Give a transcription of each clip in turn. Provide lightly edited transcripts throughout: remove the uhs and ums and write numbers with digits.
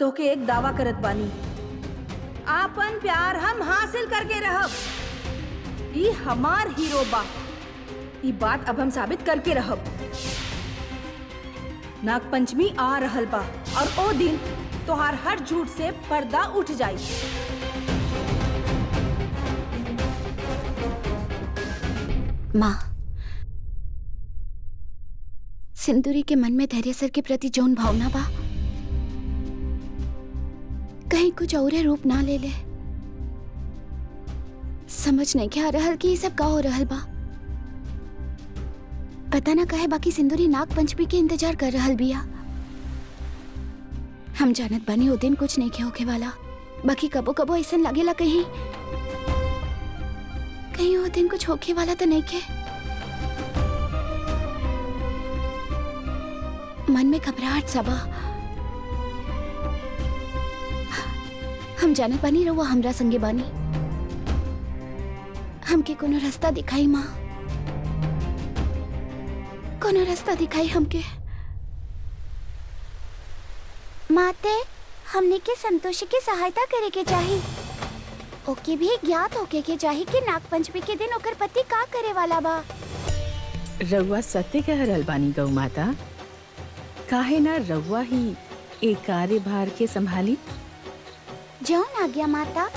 तोके एक दावा करत बानी, आपन प्यार हम हासिल करके रहब। ई हमार हीरो बा, ई बात अब हम साबित करके रहब। नाग पंचमी आ रहल बा और ओ दिन तोहार हर झूठ से पर्दा उठ जाई। माँ, सिंदूरी के मन में धैर्य सर के प्रति जौन भावना बा, कहीं कुछ और रूप ना ले ले। समझ नहीं क्या आ रहल कि ये सब का हो रहल बा। पता ना कहे बाकी सिंदूरी नाग पंचमी के इंतजार कर रहल बिया। हम जानत बानी ओ दिन कुछ नहीं के होके वाला, बाकी कबो कबो ऐसा लागेला कहीं कहीं वो दिन कुछ होके वाला तो नहीं के। मन में घबराहट सा बा। हम जानत बानी रहुआ हमरा संगे बानी। हमके कोनो रास्ता दिखाई माँ, कोनो रास्ता दिखाई हमके। माते, हमने के संतोषी की सहायता करे के चाही। ओके भी ज्ञात होके के चाही कि नाग पंचमी के दिन ओकर पति का करे वाला बा। रउआ सत्य कह रहल बानी गौ माता, काहे ना रउआ ही एक कार्यभार के संभाली। जौन आज्ञा माता।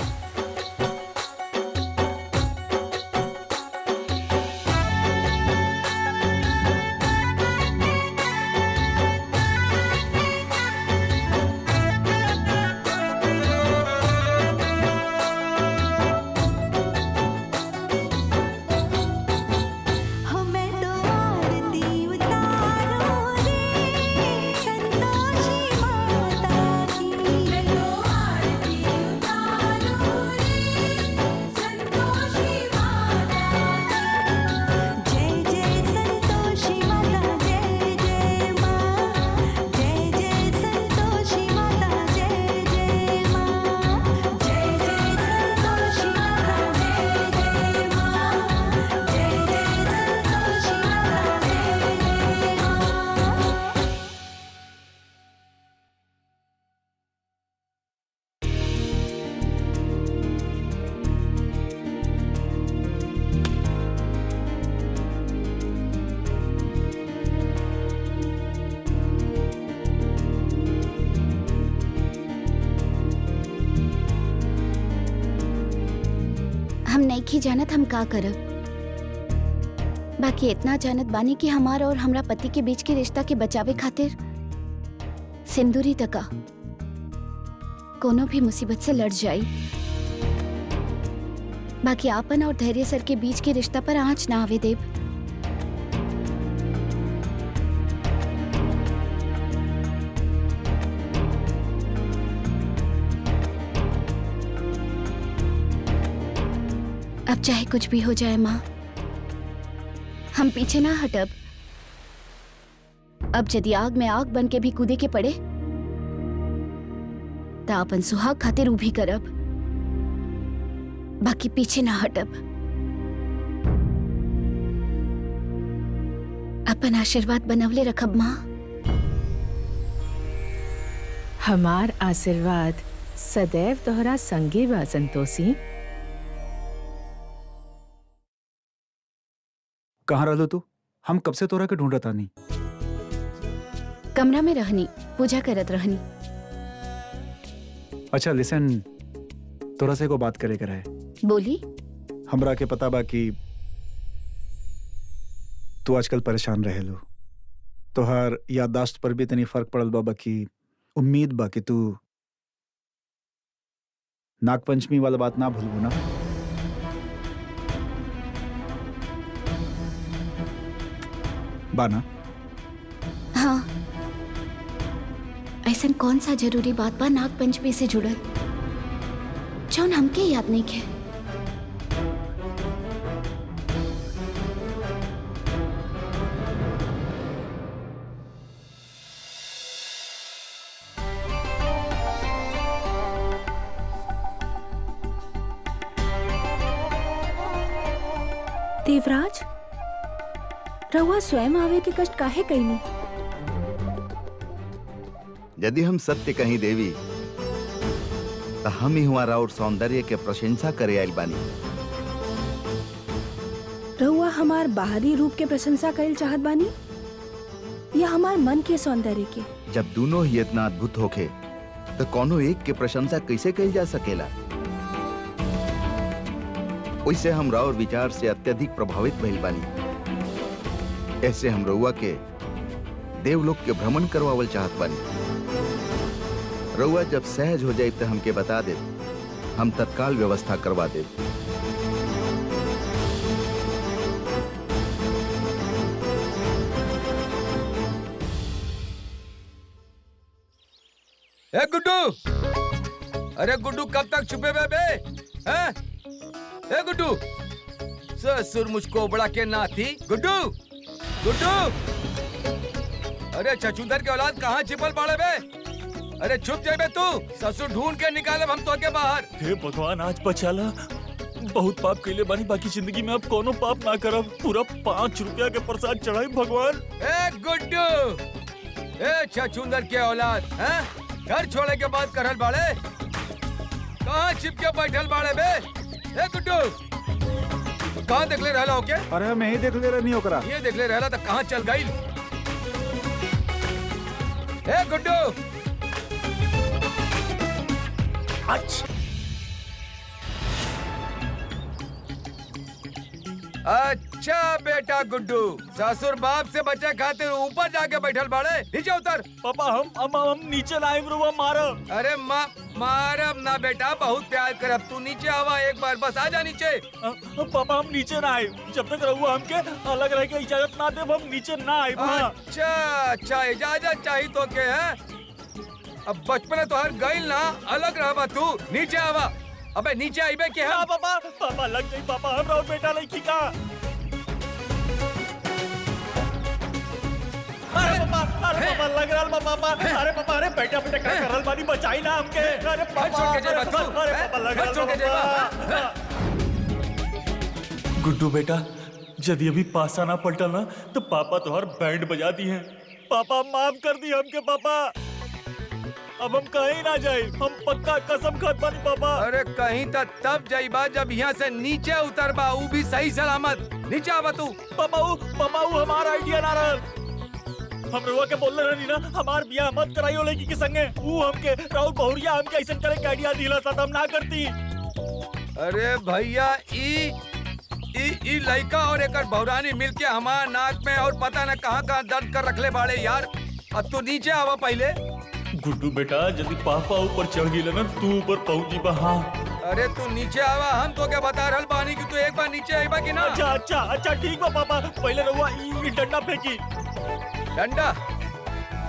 हम नहीं जानत हम का करब, बाकी इतना जानत बानी कि हमार और हमरा पति के बीच के रिश्ता के बचावे खातिर सिंदूरी तका कोनो भी मुसीबत से लड़ जाई। बाकी आपन और धैर्य सर के बीच के रिश्ता पर आंच ना आवे देव। अब चाहे कुछ भी हो जाए माँ, हम पीछे ना हटब। अब यदि आग में आग बन के भी कूदे के पड़े तो अपन सुहाग खातिर भी करब, बाकी पीछे ना हटब। अपन आशीर्वाद बनवले रखब माँ। हमार आशीर्वाद सदैव तोहरा संगे बा संतोषी। कहाँ रहलो तू? हम कब से तोरा के ढूंढ रहा नहीं। कमरा में रहनी, पूजा करत रहनी। अच्छा लिसन, तोरा से को बात करे कर है। बोली। हमरा के पता बा कि तू आजकल परेशान रहे लो। तोहार याददाश्त पर भी इतनी फर्क पड़ल बा कि उम्मीद बा कि तू नागपंचमी वाला बात ना भूलबू ना। बाना? हाँ, ऐसा कौन सा जरूरी बात बा नाग पंचमी से जुड़ल जौन हमके याद नहीं के? देवराज, रहुआ स्वयं आवे के कष्ट काहे कईनी? यदि हम सत्य कहीं देवी तो हम ही हमारा और सौंदर्य के प्रशंसा करे आइल बानी। रउआ हमार बाहरी रूप के प्रशंसा कइल चाहत बानी या हमार मन के सौंदर्य के? जब दोनों ही इतना अद्भुत होखे तो कोनो एक के प्रशंसा कैसे कही जा सकेला? वैसे हम राउर विचार से अत्यधिक प्रभावित भइल बानी। ऐसे हम रउआ के देवलोक के भ्रमण करवावल चाहत बानी। रउआ जब सहज हो जाए तो हमके बता दे, हम तत्काल व्यवस्था करवा दे। ए गुड्डू, अरे गुड्डू कब तक छुपे बे हैं? ए गुड्डू, ससुर मुझको बड़ा के नाती। गुड्डू, गुड्डू, अरे छछूंदर के औलाद कहाँ छिपल पड़े बे? अरे छुप जाए बे तू, ससुर ढूंढ के निकाले हम तो के बाहर। हे भगवान, आज बचाला। बहुत पाप कैले बानी, बाकी जिंदगी में अब कोनो पाप ना करब। पूरा 5 रुपया के प्रसाद चढ़ाई भगवान। ए गुड्डू, ए छछूंदर के औलाद, हैं? घर छोड़े के बाद करल बाड़े, कहाँ छिप के बैठल बाड़े बे? ए गुड्डू, कहाँ देखले रहला ओके? अरे हम यही देख ले रहनी ओकरा। ये देखले रहला तो कहाँ चल गई? ए गुड्डू, अच्छा बेटा गुड्डू, ससुर बाप से बचे खातिर ऊपर जाके बैठल बाड़े, नीचे उतर। पापा हम नीचे ना आइब, रुआ मारब। अरे मारब ना बेटा, बहुत प्यार करब। तू नीचे आवा एक बार, बस आजा नीचे। पापा हम नीचे ना आइब, जब तक रहुआ हमके अलग रह के इजाजत ना देब हम नीचे ना आइब। अच्छा अच्छा, इजाजत चाहिए तो के है? अब बचपन तो हर गइल ना, अलग रहबा तू। नीचे आवा। अबे नीचे आइबे के है? पापा लग गई पापा, हम रहो बेटा लड़की का। अरे पापा लग रहा पापा। अरे पापा, अरे बेटा का कर रहल बानी, बचाई ना हमके। अरे पापा, छोड़ के जाइबा तू? अरे पापा लग रहा, छोड़ के जाइबा? गुड्डू बेटा, यदि अभी पासा ना पलटा ना तो पापा तोहर बैंड बजा दी हैं। पापा माफ कर दी हमके पापा, अब हम कहीं ना जाए, हम पक्का कसम खात बानी पापा। अरे कहीं तब जाइबा जब यहाँ से नीचे उतरबा, वो भी सही सलामत। नीचे आवा तू। पापा वो हमारा आइडिया ना रहल। हम रउआ के बोलले रहनी ना हमार बियाह मत कराइयो लड़की के संगे। वो हमके राउत बहुरिया हमके ऐसन करे के आइडिया दिला था, हम ना करती। अरे भैया, ई लड़का और एकर बहुरानी मिलके हमार नाक में और पता न कहाँ दर्द कर रखले बाड़े यार। अब तू नीचे आवा पहले। गुड्डू बेटा, यदि पापा ऊपर चढ़ गई ना तू ऊपर पहुंची बा। हाँ अरे तू नीचे आवा, हम तो क्या बता रहल बानी कि तू एक बार नीचे आइबा कि ना? अच्छा ठीक बा पापा, पहले रउआ ई डंडा फेंकी।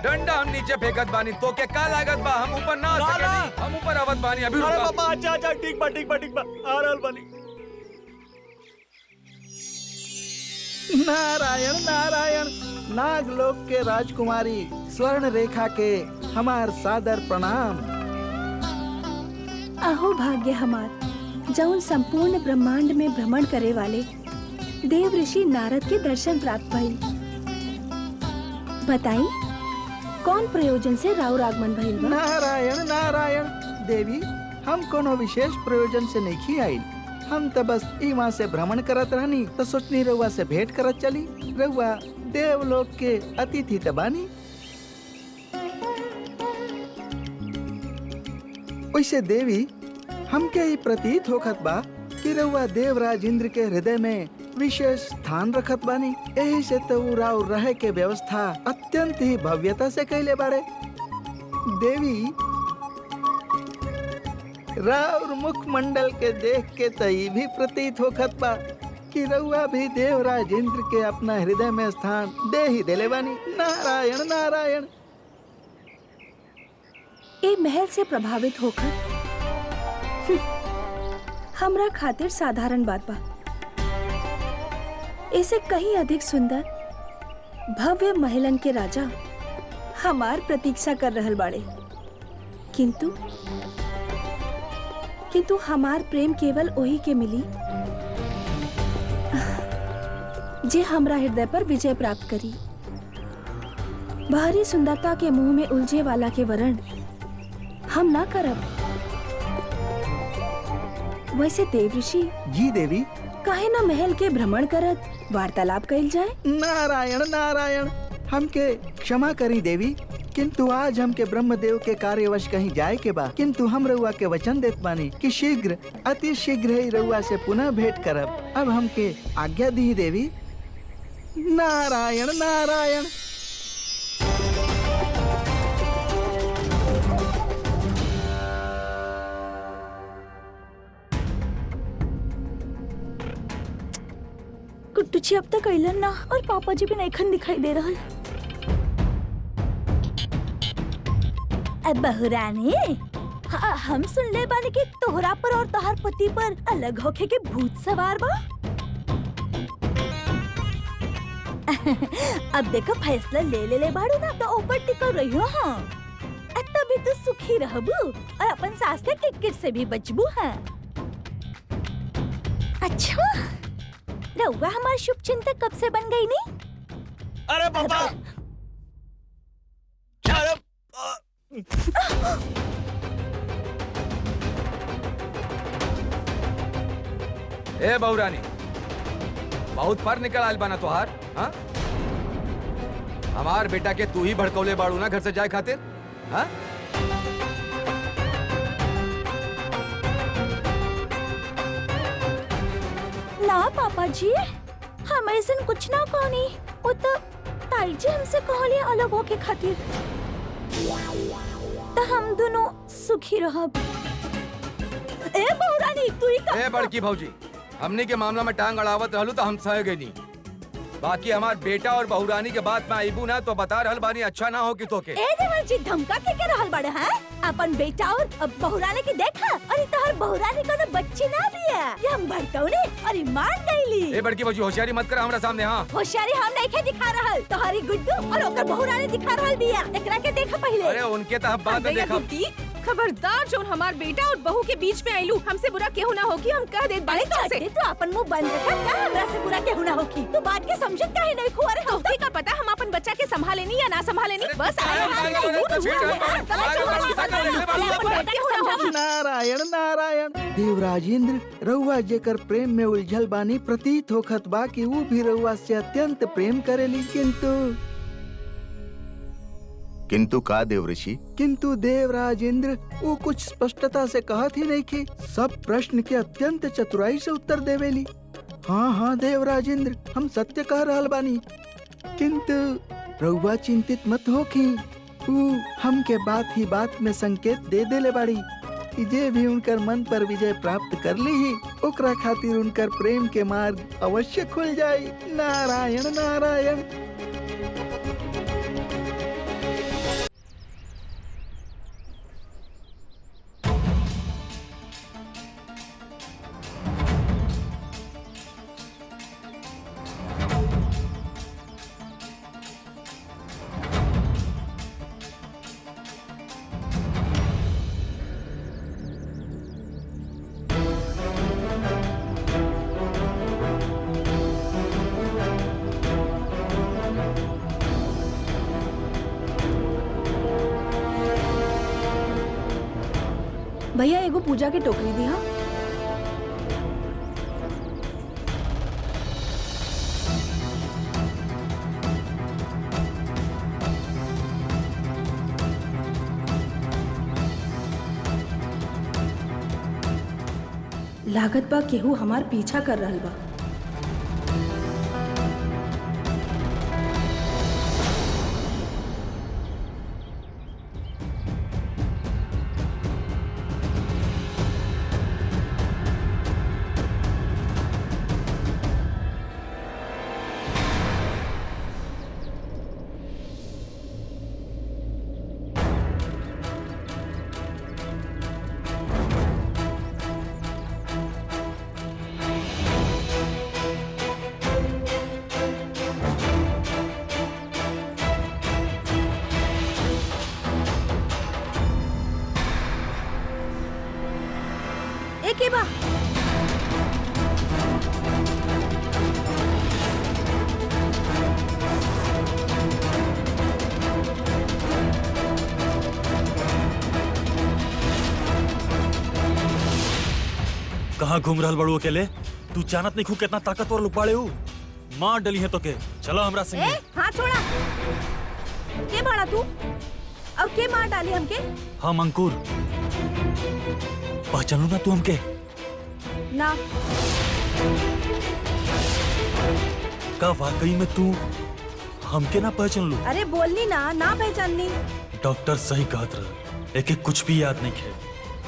डंडा हम नीचे फेंकत बानी, तो के का लागत बा? हम ऊपर ना आ सकेनी, हम ऊपर आवत बानी। अभी अरे रुका। पापा अच्छा ठीक बा आ रहल बानी। नारायण नारायण, नागलोक के राजकुमारी स्वर्ण रेखा के हमार सादर प्रणाम। अहो भाग्य हमार, जौन संपूर्ण ब्रह्मांड में भ्रमण करे वाले देव ऋषि नारद के दर्शन प्राप्त भइल। बताई कौन प्रयोजन से राउर आगमन भइल बा? नारायण नारायण देवी, हम कोनो विशेष प्रयोजन से नहीं आइल। हम तो बस इमा से भ्रमण करत रहनी तो सोचनी रउआ से भेंट करत चली। रउआ देवलोक के अतिथि तबानी। वैसे देवी, हमके ही प्रतीत होखत बा कि रउआ देवराज इंद्र के हृदय में विशेष स्थान रखत बानी। यही से तो राव रहे के व्यवस्था अत्यंत ही भव्यता से कैले बाड़े। देवी, राव मुख मंडल के देख के तई भी प्रतीत होखत बा कि रउआ भी देवराज इंद्र के अपना हृदय में स्थान दे ही देले बानी। नारायण नारायण। ए महल से प्रभावित होकर हमरा खातिर साधारण बात बा। इसे कहीं अधिक सुंदर भव्य महलन के राजा हमार प्रतीक्षा कर रहल बाड़े। किंतु हमार प्रेम केवल वही के मिली जे हमरा हृदय पर विजय प्राप्त करी। बाहरी सुंदरता के मुंह में उलझे वाला के वरण हम ना करब। वैसे देव ऋषि जी देवी। काहे न महल के भ्रमण करत वार्तालाप कइल जाए। नारायण नारायण, हमके क्षमा करी देवी, किंतु आज हमके ब्रह्मदेव के कार्यवश कहीं जाए के बा। किंतु हम रउआ के वचन देत बानी कि शीघ्र, अति शीघ्र ही रउआ से पुनः भेंट करब। अब हमके आज्ञा दी देवी। नारायण नारायण। गुड्डू जी अब तक अइलन ना और पापा जी भी नइखन दिखाई दे रहल। बहुरानी, हम सुन ले बानी कि तोहरा पर और तोहर पति पर अलग होके के भूत सवार बा। अब देखो फैसला ले बाड़ू ना तो ऊपर टिकल रही हो। हाँ, तभी तो सुखी रहबू और अपन सास के किटकिट से भी बचबू। हाँ अच्छा, रउआ हमार शुभ चिंतक कब से बन गई नी? अरे पापा, ए बहुरानी, बहुत पर निकल आयल बाना तोहार। हाँ, हमार बेटा के तू ही भड़कौले बाड़ू ना घर से जाए खातिर। हाँ, ना पापा जी, हम ऐसा कुछ ना कहनी। वो तो ताई जी हमसे कहली अलग होके खातिर, तो हम दोनों सुखी रहब। ए बहुरानी, तू ही ए बड़की भौजी, हमने के मामला में टांग अड़ावत रहलू तो हम सह गए नहीं। बाकी हमार बेटा और बहुरानी के बात में आईबू ना तो बता रहल बानी, अच्छा ना हो कि तोके। ए देवर जी, धमका के रहल बड़े हैं अपन बेटा और बहुरानी की देखा। अरे तोहर बहुरानी को तो बच्ची ना भी है, ये हम भड़कौले और मान गईली। ए बड़की भौजी, होशियारी मत कर हमरा सामने। हाँ, होशियारी हम नहीं दिखा रहल, तोहरी गुड्डू और ओकर बहुरानी दिखा रहल बिया। एकरा के देखा पहले। अरे उनके तो हम बाद में देखा। खबरदार, जो हमार बेटा और बहू के बीच में आइलू, हमसे बुरा केहू ना होगी। हम कह देत बाड़े तो से। तो अपन मुंह बंद रखा, क्या हमरा से बुरा केहू ना होगी। तो बात के समझत काहे नहीं खुआ रे? तोहके का पता हम अपन बच्चा के संभाले नहीं या ना संभाले नहीं। बस नारायण नारायण। देवराजेंद्र, रउआ जेकर प्रेम में उलझल बानी प्रतीत होखत बा कि वो भी रउआ से अत्यंत प्रेम करेली। किंतु का देवऋषि? किंतु देवराजेंद्र, वो कुछ स्पष्टता से कहत ही नहीं कि सब प्रश्न के अत्यंत चतुराई से उत्तर देवेली। हाँ हाँ देवराजेंद्र, हम सत्य कह रहल बानी। किंतु रउआ चिंतित मत हो कि हमके बात ही बात में संकेत दे देले बाड़ी कि जे भी उनकर मन पर विजय प्राप्त कर ली ही, ओकरा खातिर उनकर प्रेम के मार्ग अवश्य खुल जाये। नारायण नारायण। भैया एगो पूजा के टोकरी दी। हाँ, लागत बा केहू हमार पीछा कर रहल बा। एके बा कहाँ घूम रहल बड़ू अकेले? तू जानत नहीं खू कितना ताकतवर लोग बाड़े हो। मार डली है तो के। चलो हमरा ए, संगे। हाथ छोड़ा। के बाड़ा तू? अब के मार डाली हमके? हम अंकुर। पहचानू ना तू हमके? ना। का वाकई में तू हमके ना पहचान लू? अरे बोलनी ना पहचाननी। डॉक्टर सही कहत रहे, एक एक कुछ भी याद नहीं खे।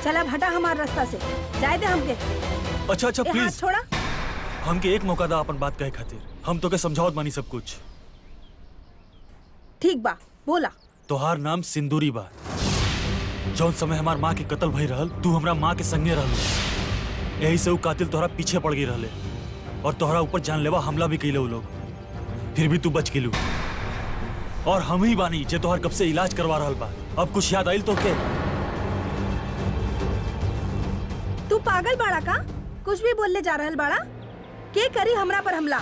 चल अब हटा हमारे रास्ता से, जाए दे हमके। अच्छा ए, हाथ प्लीज छोड़ा। हमके एक मौका दा अपन बात कहे खातिर। हम तो के समझावत बानी सब कुछ। ठीक बा, बोला। तोहार नाम सिंदूरी बा। जौन समय हमार माँ के कत्ल भई रहल, तू हमरा माँ के संगे रहलू। यही से ऊ कातिल तोहरा पीछे पड़ गई रहले और तोहरा ऊपर जानलेवा हमला भी कइले ऊ लोग। फिर भी तू बच गेलू। और हम ही बानी जे तोहर कब से इलाज करवा रहल बा। अब कुछ याद आइल तो के? तू पागल बाड़ा का? कुछ भी बोलने जा रहल बाड़ा? के करी हमरा पर हमला?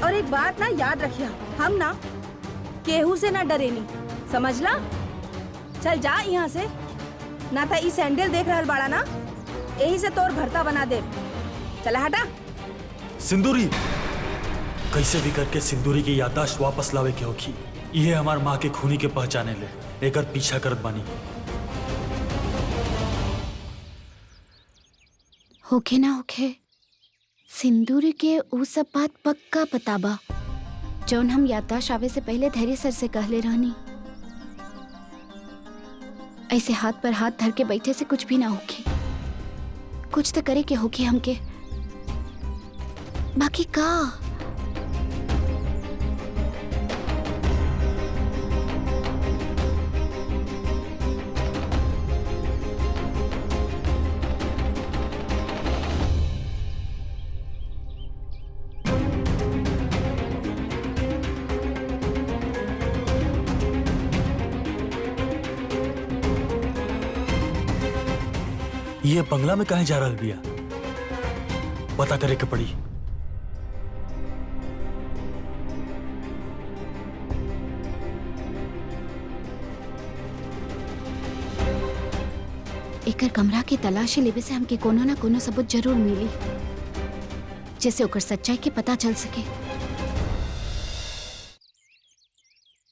और एक बात ना याद रखिया, हम ना केहू से ना डरेनी, समझला? चल जा यहाँ से, ना था ई सैंडल देख रहल बाड़ा ना, यही से तोर भरता बना दे। चला हटा। सिंदूरी, कैसे भी करके सिंदूरी की याददाश्त वापस लावे के होखी। ये हमार माँ के खूनी के पहचाने ले एकर पीछा करत बानी। होखे ना होखे, सिंदूरी के ऊ सब बात पक्का पता बा जौन हम याददाश्त आवे से पहले धैर्य सर से कहले रहनी। ऐसे हाथ पर हाथ धर के बैठे से कुछ भी ना होखे। कुछ तो करे के होखे हमके। बाकी का? ये बंगला में कहीं जा रहल बिया? पता करे के पड़ी। एकर कमरा की तलाशी लेवे से हमके कोनो ना कोनो सबूत जरूर मिली, जैसे ओकर सच्चाई के पता चल सके।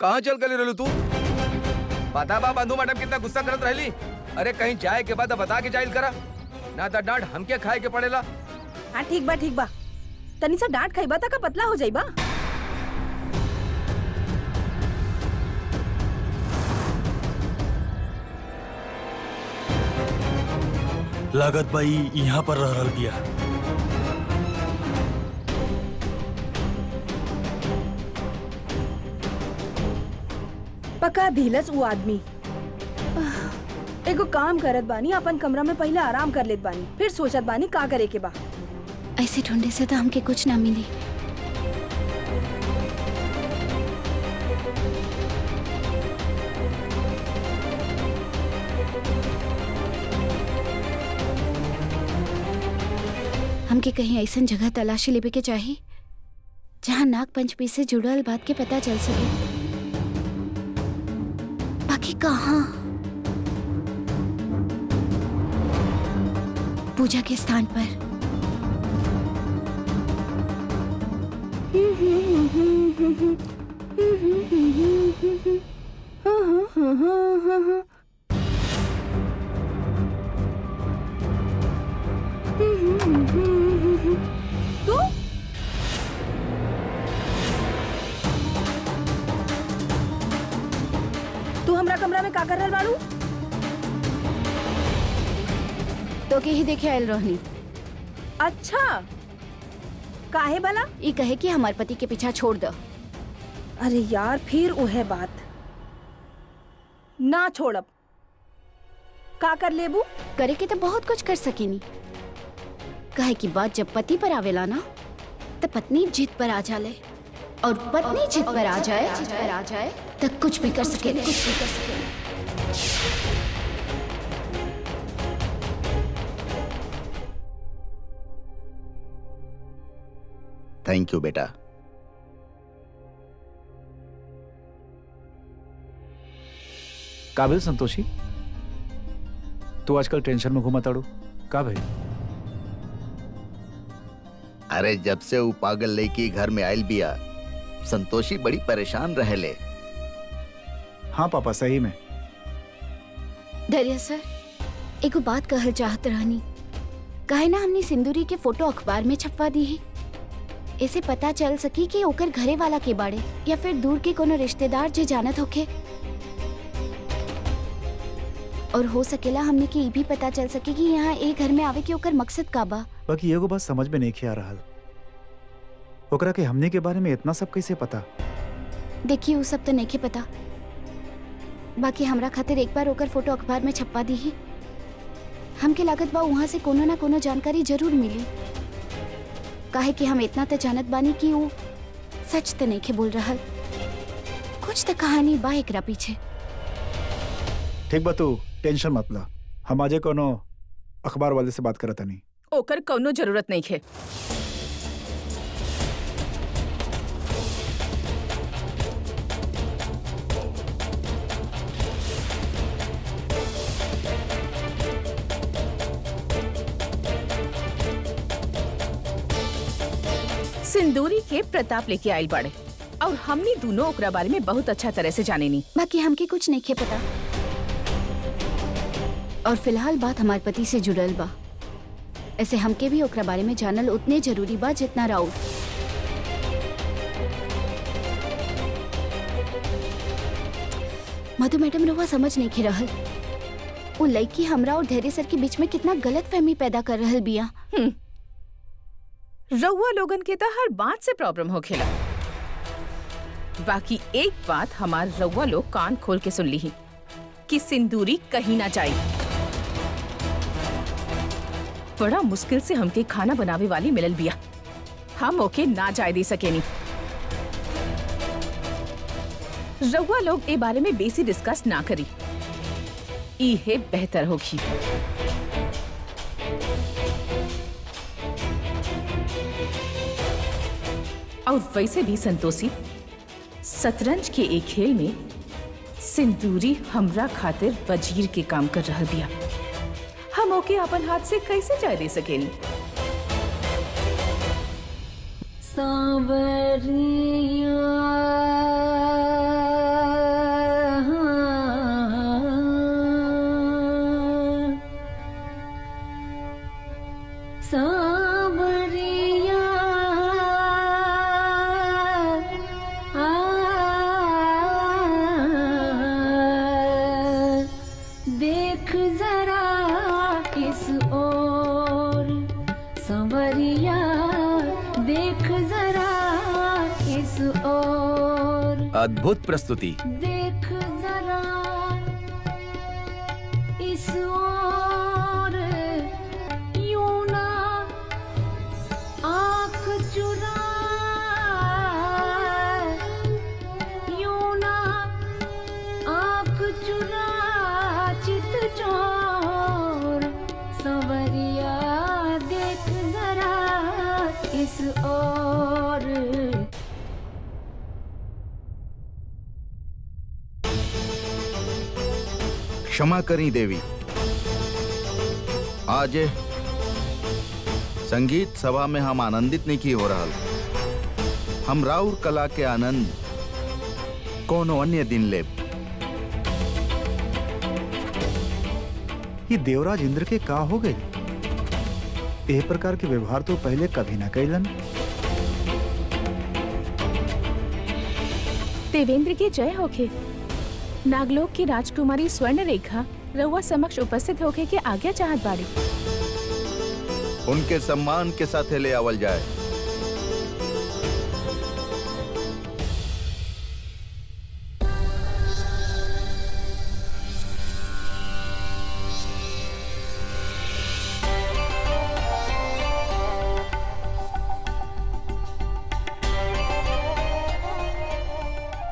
कहाँ चल गली रहलू तू? पता बा बंधु मैडम कितना गुस्सा करत रहली? अरे कहीं जाए के बाद बता के जाइल करा, ना तो डांट हमके खाए के पड़ेला। हाँ ठीक बा। तनी सा डांट खाइबा ता का पतला हो जाइबा। लागत बाई यहाँ पर रह रहल बिया। पक्का धीलस वो आदमी। एगो काम करत बानी, अपन कमरा में पहले आराम कर लेत बानी, फिर सोचत बानी का करे के बा। ऐसे ढूंढे से तो हमके कुछ ना मिली। हमके कहीं ऐसा जगह तलाशी लेवे के चाहिए जहाँ नाग पंचमी से जुड़ल बात के पता चल सके। बाकी कहाँ? पूजा के स्थान पर। तू हमरा कमरा में का कर रहल बाड़ू? तो के ही देखे आयल रहनी। अच्छा, काहे भला? ई कहे कि हमार पति के पीछा छोड़ दो। अरे यार, फिर उहे बात। ना छोड़ब। का कर लेबू? करे के तो बहुत कुछ कर सकेनी। कहे की बात जब पति पर आवेला ना, तो पत्नी जिद पर आ जाले, और पत्नी जिद पर आ जाए तो कुछ भी कर सके। थैंक यू बेटा। काबिल संतोषी, तू आजकल टेंशन में घूमा ताड़ू का भाई? अरे जब से वो पागल लड़की घर में आयल बिया, संतोषी बड़ी परेशान रहले। हाँ पापा, सही में। दरिया सर, एगो बात कहल चाहत रहनी। काहे ना हमने सिंदूरी के फोटो अखबार में छपवा दी है, ऐसे पता चल सकी कि ओकर घरे वाला के बाड़े या फिर दूर के कोनो रिश्तेदार जे जानत होखे। और हो सकेला हमने के ये भी पता चल सके कि यहाँ एक घर में आवे के ओकर मकसद का बा। बाकी एगो बात समझ में नहीं आ रहा, ओकरा के हमने के बारे में इतना सब कैसे पता? देखिए वो सब तो नहीं पता, बाकी हमरा खातिर एक बार ओकर फोटो अखबार में छपवा दी है। हमके लागत बा वहाँ से कोनो ना कोनो जानकारी जरूर मिली। काहे कि हम इतना तो जानत बानी कि वो सच तो नहीं बोल रहा, कुछ तो कहानी बा एकरा पीछे। ठीक बा, तू टेंशन मत ला, हम आजे कोनो अखबार वाले से बात करत नहीं। ओकर कौनो जरूरत नहीं है। सिंदूरी के प्रताप लेके आयल बाड़े और हमनी दोनों ओकरा बारे में बहुत अच्छा तरह से जाने नी। बाकी हमके कुछ नहीं खे पता, और फिलहाल बात हमारे पति से जुड़ल बा। ऐसे हमके भी ओकरा बारे में जानल उतने जरूरी बा जितना राउर। मधु मैडम, रहुआ समझ नहीं खे रहल, वो लड़की हमरा और धैर्य सर के बीच में कितना गलत फहमी पैदा कर रहल बिया। रउआ लोगन के तो हर बात से प्रॉब्लम हो खेला, बाकी एक बात हमार रउआ लोग कान खोल के सुन ली ही कि सिंदूरी कहीं ना जाए। बड़ा मुश्किल से हमके खाना बनावे वाली मिलल बिया, हम ओके ना जाए दे सकेनी। रउआ लोग ए बारे में बेसी डिस्कस ना करी, इहे बेहतर होगी। और वैसे भी संतोषी, शतरंज के एक खेल में सिंदूरी हमरा खातिर वजीर के काम कर रहा बिया, हम ओके अपन हाथ से कैसे जाय दे सकेनी। देख जरा इस ओर संवरिया, देख जरा इस ओर। अद्भुत प्रस्तुति। देख जरा इस ओर, यूं ना आँख चुरा, यूं ना आँख चुरा, चित चोर संवरिया, देख जरा इस ओर। क्षमा करी देवी, आज संगीत सभा में हम आनंदित नहीं की हो रहा। हम राउर कला के आनंद कोनो अन्य दिन ले। ये देवराज इंद्र के का हो गए? ए प्रकार के व्यवहार तो पहले कभी ना कैलन। देवेंद्र की जय होखे। नागलोक की राजकुमारी स्वर्ण रेखा रउआ समक्ष उपस्थित होके के आज्ञा चाहत बाड़ी। उनके सम्मान के साथ ले आवल जाए।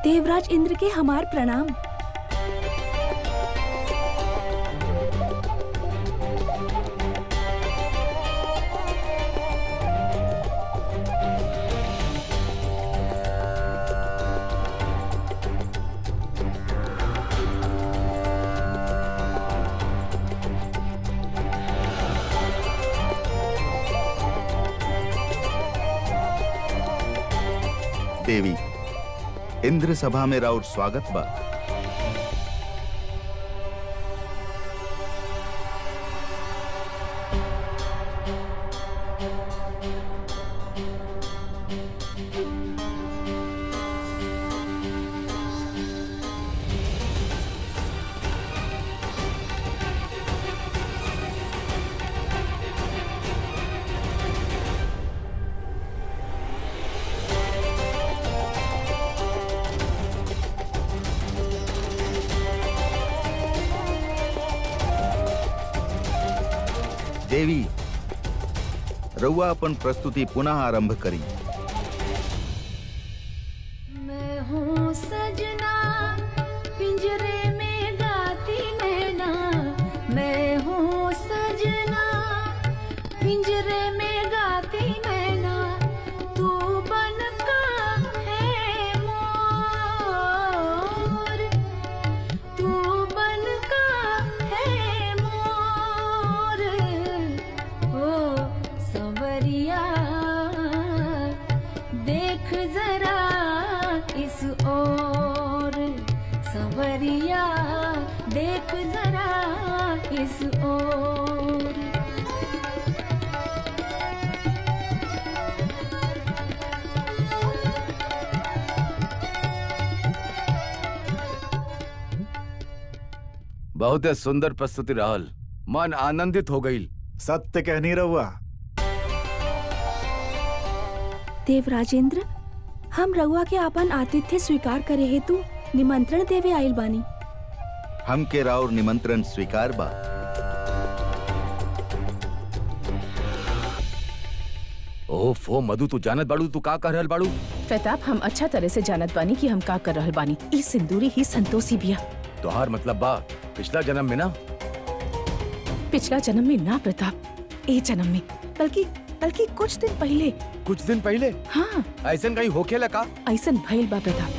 देवराज इंद्र के हमार प्रणाम। देवी, इंद्र सभा में राउर स्वागत बा। देवी, रउआ अपन प्रस्तुति पुनः आरंभ करी। मैं हूँ सजना पिंजरे में गाती नैना, मैं हूँ सजना पिंजरे में गाती नैना, तू बनका है मोर, तू बनका है मोर, ओ संवरिया देख जरा इस ओर, संवरिया देख जरा इस ओर। बहुत सुंदर प्रस्तुति रहल, मन आनंदित हो गई। सत्य कहनी रहुआ। देवराजेंद्र, हम रउआ के आपन आतिथ्य स्वीकार करे हेतु निमंत्रण देवे आइल बानी। हम के राउर निमंत्रण स्वीकार बा। ओफो मधु, तू जानत बाड़ू तू का कर रहल बाड़ू? प्रताप, हम अच्छा तरह से जानत बानी कि हम का कर रहल बानी। ई सिंदूरी ही संतोषी बिया। तोहार मतलब बा पिछला जन्म में ना? पिछला जन्म में ना प्रताप, ए जन्म में, बल्कि कुछ दिन पहले। कुछ दिन पहले? हाँ, ऐसन कहीं होखे लगा? ऐसन भइल बा प्रताप।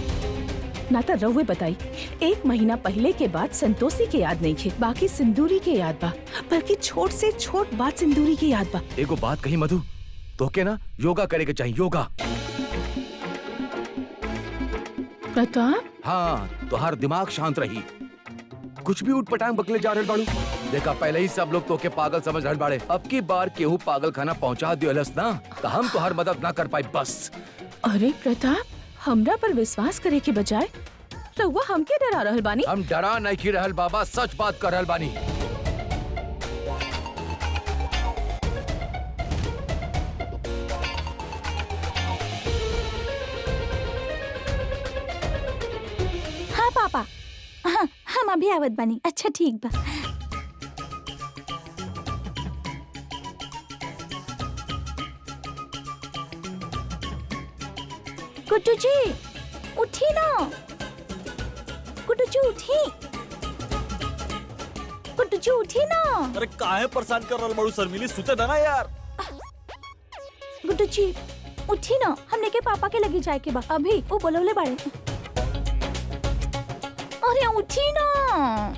ना तो रहुए बताई, 1 महीना पहले के बाद संतोषी के याद नहीं खे, बाकी सिंदूरी के याद बा, बल्कि छोट से छोट बात सिंदूरी के याद बा। एगो बात कही मधु, तो के ना योगा करे के चाहिए, योगा। प्रताप, हाँ, तोहार दिमाग शांत रही, कुछ भी उठपटांग बकले जा रहल बाड़ू। देखा, पहले ही सब लोग तोके पागल समझ रहल बाड़े, अब की बार केहू पागल खाना पहुंचा दियलस ना, तो हम तोहार मदद ना कर पाई बस। अरे प्रताप, हमरा पर विश्वास करे के बजाय रहुआ हमके डरा रहल बानी। हम डरा नहीं की रहल बाबा, सच बात कर रहल बानी। हाँ पापा, हाँ, हम अभी आवत बानी। अच्छा ठीक बा। गुड्डू जी उठी ना, गुड्डू जी उठी, गुड्डू जी उठी ना। अरे काहे परेशान कर रहल बाड़ू शर्मिली, सुते ना यार। गुड्डू जी उठी ना, हमने के पापा के लगी जाए के बा, अभी वो बोलौले बाड़े। अरे उठी ना।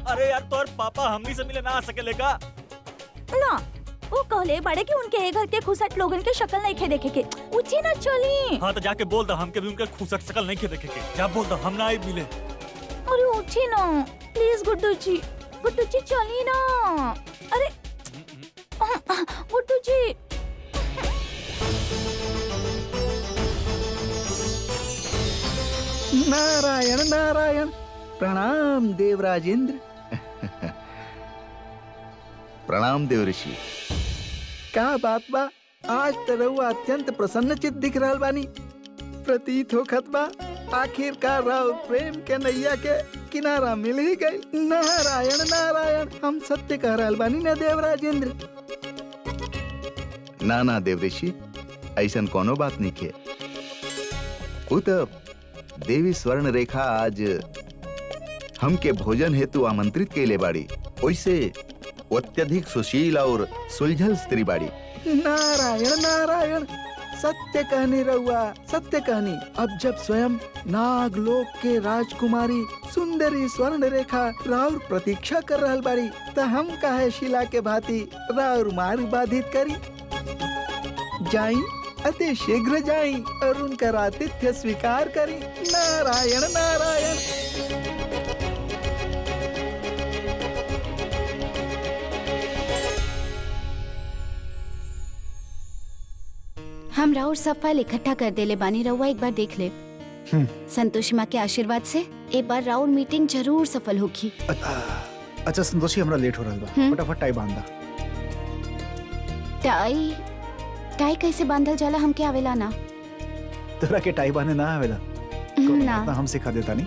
अरे यार, तोर पापा हमनी से मिले ना आ सकेले का? ना, वो कहले बड़े कि उनके घर के खुसट लोगन के शक्ल नहीं खे देखे के। उठी ना, चली। हाँ तो जाके बोल दो, हमके भी उनके खुसट शकल नहीं खे देखे के। जा बोल दो, हम ना आई मिले। अरे उठी ना प्लीज गुड्डू जी, गुड्डू जी चली ना। अरे गुड्डू जी। नारायण नारायण, प्रणाम देवराजेंद्र। प्रणाम देव ऋषि। का बात बा, आज तो रउआ अत्यंत प्रसन्नचित दिख रहल बानी। प्रतीत होखत बा आखिरकार राव प्रेम के नैया के किनारा मिल ही गई। नारायण नारायण, हम सत्य कह रहल बानी ना देवराजेंद्र? ना ना देव ऋषि, ऐसन कोनो बात नहीं के। वो तो देवी स्वर्ण रेखा आज हमके भोजन हेतु आमंत्रित कैले बाड़ी, वैसे अत्यधिक सुशील और सुलझल स्त्री बाड़ी। नारायण नारायण, सत्य कहनी रउआ, सत्य कहनी। अब जब स्वयं नागलोक के राजकुमारी सुंदरी स्वर्ण रेखा राउर प्रतीक्षा कर रहल बाड़ी, तो हम काहे शिला के भांति राउर मार्ग बाधित करी। जाई अति शीघ्र जाई और उनका आतिथ्य स्वीकार करी। नारायण नारायण। हम राउर सब फाइल इकट्ठा कर देले बानी, रहुआ एक बार देख ले। संतोषी माँ के आशीर्वाद से एक बार राउर मीटिंग जरूर सफल होगी। अच्छा संतोषी, हमरा लेट हो रहा बा, फटाफट टाई बांधा। टाई टाई कैसे बांधल जाला हमके आवेला ना। तोरा के टाई बांधे ना आवेला? ना हम सिखा देता नहीं।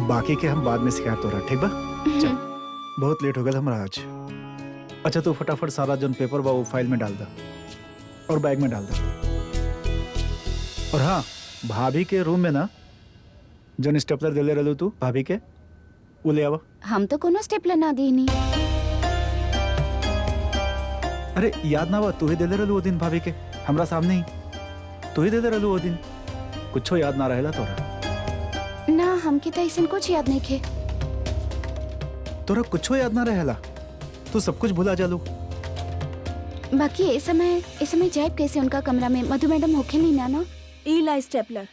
बाकी के हम बाद में शिकायत हो रहा, ठीक बा? चल, बहुत लेट हो गया हमरा आज। अच्छा तू फटाफट सारा जन पेपर बा वो फाइल में डाल दा और बैग में डाल दा। और हाँ, भाभी के रूम में ना जन स्टेपलर दिले रहलू तू भाभी के, वो ले आवा। हम तो कोनो स्टेपलर ना देनी। अरे याद ना बा, तू ही दिले रहलू वो दिन भाभी के, हमरा सामने ही तू ही दिले रहलू वो दिन। कुछो याद ना रहेला तोरा? ना, हमके तो ऐसा कुछ याद नहीं खे। तोरा कुछो याद ना रहेला? तू सब कुछ भुला जालू। बाकी इस समय जाइब कैसे उनका कमरा में? मधु मैडम होके नहीं ना? ईला स्टेपलर।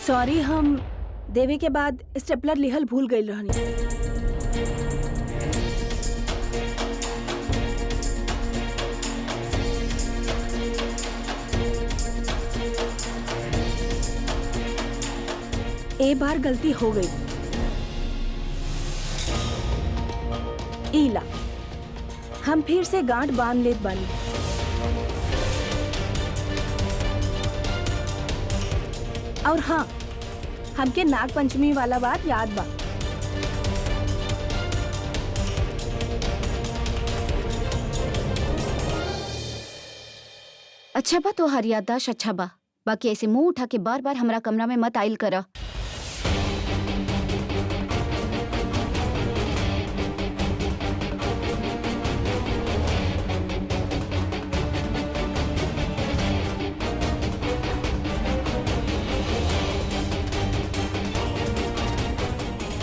सॉरी, हम देवे के बाद स्टेपलर लिहल भूल गई रहनी। एक बार गलती हो गई। ईला, हम फिर से गांठ बांध लेत बानी। और हाँ, हमके नाग पंचमी वाला बात याद बा। अच्छा बा, तो हर याददाश्त अच्छा बा। बाकी ऐसे मुंह उठा के बार बार हमरा कमरा में मत आइल करा।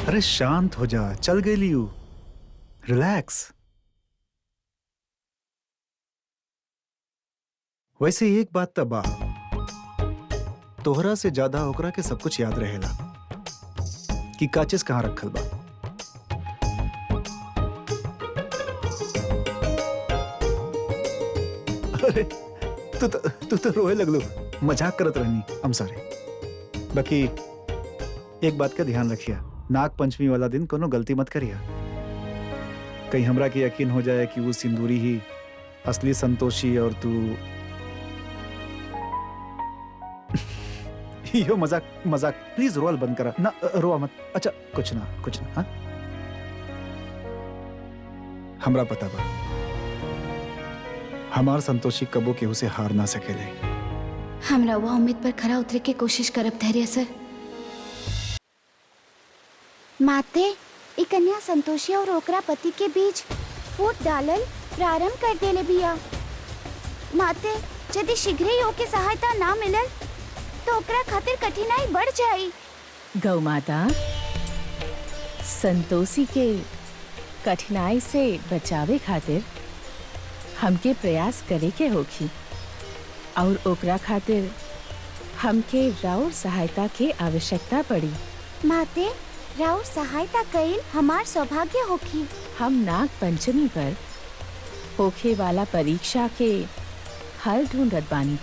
अरे शांत हो जा, चल गई लियू, रिलैक्स। वैसे एक बात तबा, तोहरा से ज्यादा ओकरा के सब कुछ याद रहेला कि का चीज कहाँ रखल बा। अरे तू तो रोए लगलू, मजाक करत रहनी। I'm sorry। बाकी एक बात का ध्यान रखिया, नाग पंचमी वाला दिन कोनो गलती मत करिया। कहीं हमरा के यकीन हो जाए कि वो सिंदूरी ही असली संतोषी और तू यो मजाक प्लीज रोल बंद करा ना, रोआ मत। अच्छा कुछ ना हाँ? हमरा पता बा, हमार संतोषी कबो केहू से हार ना सकेले। हमरा वो उम्मीद पर खरा उतरे के कोशिश करब धैर्य सर। माते, ई कन्या संतोषी और ओकरा पति के बीच फूट डालल प्रारंभ कर देले बिया। माते, यदि शीघ्र ही ओके सहायता ना मिलल तो ओकरा खातिर कठिनाई बढ़ जाई। गौ माता, संतोषी के कठिनाई से बचावे खातिर हमके प्रयास करे के होखी और ओकरा खातिर हमके राउर सहायता के आवश्यकता पड़ी। माते, राउर सहायता कईल हमार सौभाग्य होखी। हम नाग पंचमी पर होखे वाला परीक्षा के हल ढूंढत बानी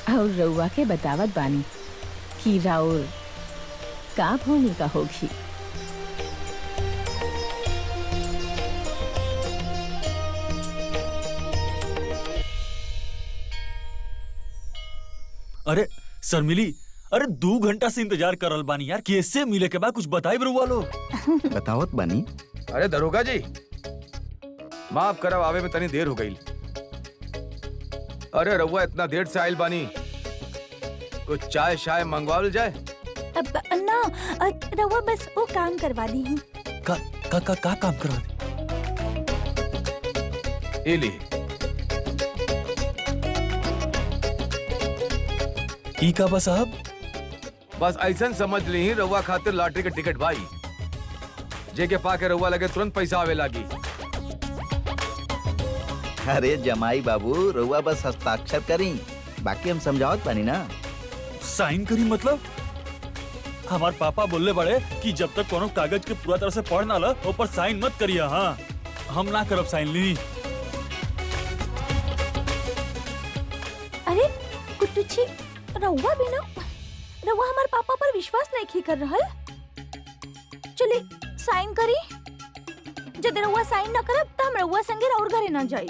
और रउआ के बतावत बानी कि राउर का भूमिका होगी। अरे शर्मिली, अरे 2 घंटा से इंतजार कर रहल बानी यार, कैसे मिले के बाद कुछ बताई बरुआ लो। बतावत बानी। अरे दरोगा जी, माफ करब, आवे में तनी देर हो गई। अरे रउआ इतना देर से आइल बानी, कुछ चाय शाय मंगवाल जाए? अब ना, रउआ बस वो काम करवा दी हूँ। का काम करवा दे? ये ली। ई का बा साहब? बस ऐसा समझ ली रउआ खातिर लॉटरी के टिकट भाई, जेके पाके रउआ लगे तुरंत पैसा आवे लागी। अरे जमाई बाबू, रउआ बस हस्ताक्षर करी, बाकी हम समझावत बानी ना। साइन करी मतलब? हमार पापा बोलले बड़े कि जब तक कोनो कागज के पूरा तरह से पढ़ ना ला, ऊपर साइन मत करिया। हाँ, हम ना करब साइन ली। अरे कुटुची, रउआ भी ना, रउआ हमार पापा पर विश्वास नहीं कर रहल। चली साइन करी, जब रउआ साइन न करब त हम रउआ संगे और घरे ना जाई।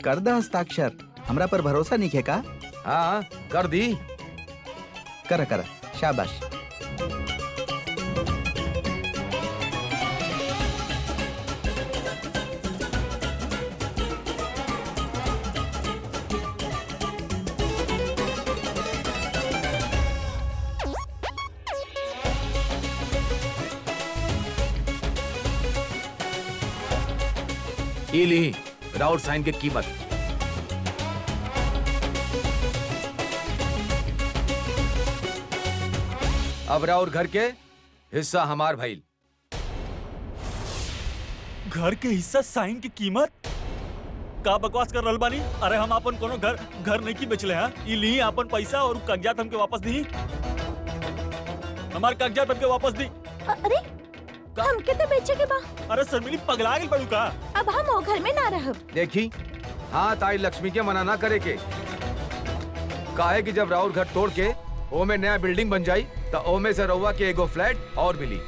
कर दा हस्ताक्षर, हमरा पर भरोसा नहीं है का? हाँ कर दी। कर कर, शाबाश। ये ली राउर साइन की कीमत। अब राउर घर के हिस्सा हमार भाई। घर के हिस्सा साइन की कीमत? का बकवास कर रहल बानी? अरे हम अपन कोनो घर नहीं की बेचले हैं। ई ली अपन पैसा और कागजात हमके वापस दी। हमार कागजात हमके वापस दी। अरे हमके तो बेचे के बा। अरे शर्मिली, पगला गई बड़ू का? अब हम वो घर में ना रहब। देखी, हाँ ताई लक्ष्मी के मना ना करे के। काहे कि जब राउर घर तोड़ के ओमे नया बिल्डिंग बन जाई तो ओमे से रउआ के एगो फ्लैट और मिली।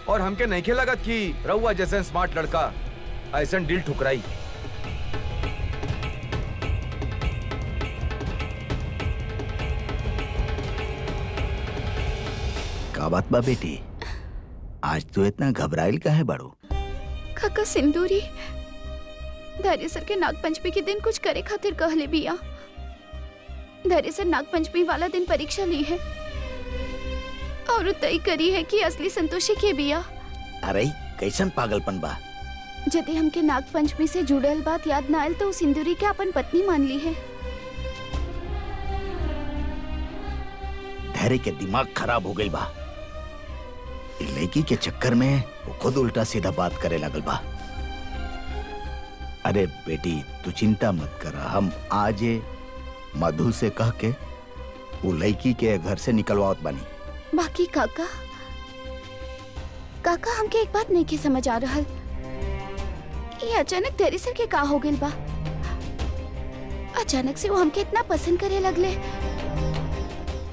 और हमके नहीं लगत कि रउआ जैसे स्मार्ट लड़का ऐसा डील ठुकराई। का बात बा बेटी, आज तो इतना घबराइल काहे बाड़ू? काका सिंदूरी धैर्य सर के नागपंचमी के दिन कुछ करे खातिर कहले बिया। धैर्य सर नागपंचमी वाला दिन परीक्षा ली है और तय करी है कि असली संतोषी के बिया। अरे कैसन पागलपन बा? यदि हमके नागपंचमी से जुड़ल बात याद ना आयल तो सिंदूरी के अपन पत्नी मान ली है। धैर्य के दिमाग खराब हो गई बा। लड़की के चक्कर में वो खुद उल्टा सीधा बात करे लगल बा। अरे बेटी तू चिंता मत कर, हम आज मधु से कह के वो लड़की के घर से निकलवावत बानी। बाकी काका हमके एक बात नहीं के समझ आ रहल, ये अचानक धैर्य सर के का हो गइल बा? अचानक से वो हमके इतना पसंद करे लगले,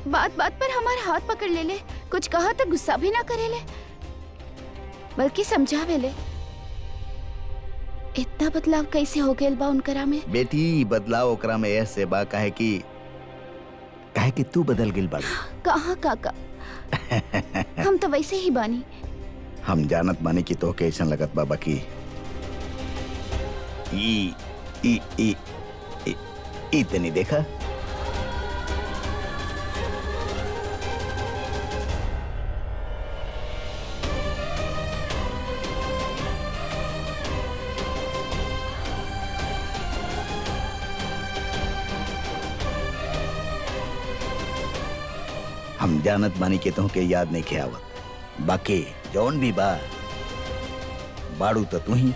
बात बात पर हमारा हाथ पकड़ ले ले, कुछ कहा तो गुस्सा भी ना करे ले, बल्कि समझावे ले। इतना बदलाव कैसे हो गया बा उनकरा में? बेटी बदलाव ओकरा में ऐसे बा काहे कि तू बदल गिल बा। कहाँ काका, हम तो वैसे ही बानी। हम जानत बानी कि तो कैसन लगत बाबा की इतनी देखा। हम जानत बानी के तो के याद नहीं के आवत, बाकी जौन भी बा बाड़ू तो तू ही।